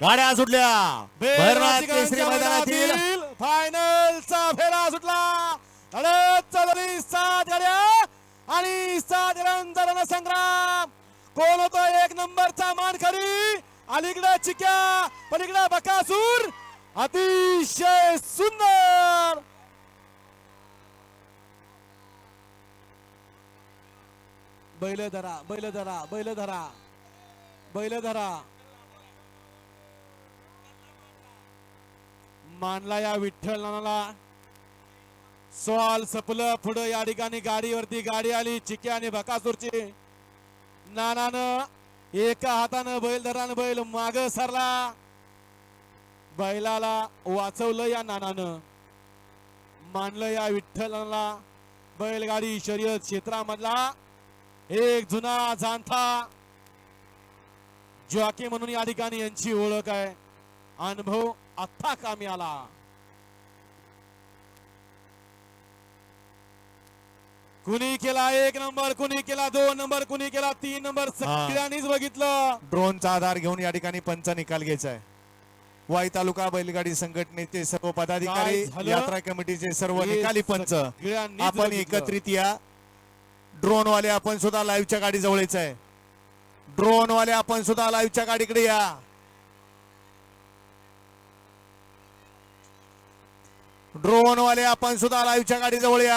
गाड्या सुटल्या भैरवनाथ केसरी मैदानातील फायनलचा फेरा सुटला. लढत चालली 7 गाड्या आणि 7 गाड्यांचा रणसंग्राम. कोण होतो 1 नंबरचा मानकरी? अलीकडे चिक्या, पलीकडे बकासूर. अतिशय सुंदर बैलधरा बैलधरा बैलधरा बैलधरा मानला या विठ्ठल नानाला. सॉल सपलं पुढं या ठिकाणी गाडीवरती गाडी आली चिक्या आणि बकासूरची. नानानं एका हातानं बैलधरानं बैल माग सरला. बैलाला वाचवलं या नानानं. मानलं या विठ्ठलाला. बैलगाडी शर्यत क्षेत्रामधला एक जुना जाणता जॉकी म्हणून या ठिकाणी यांची ओळख आहे. अनुभव आता कामी आला. कुणी केला 1 नंबर, कुणी केला 2 नंबर, कुणी केला 3 नंबर, सगळ्यांनीच बघितलं. ड्रोनचा आधार घेऊन या ठिकाणी पंच निकाल घ्यायचा आहे. वाई तालुका बैलगाडी संघटनेचे सर्व पदाधिकारी, यात्रा कमिटीचे सर्व निकाली पंच आपण एकत्रित या. ड्रोन वाले आपण सुद्धा लाईव्हच्या गाडी जवळच आहे. ड्रोन वाले आपण सुद्धा लाईव्हच्या गाडीकडे या. ड्रोन वाले आपण सुद्धा लाईव्हच्या गाडी जवळ या.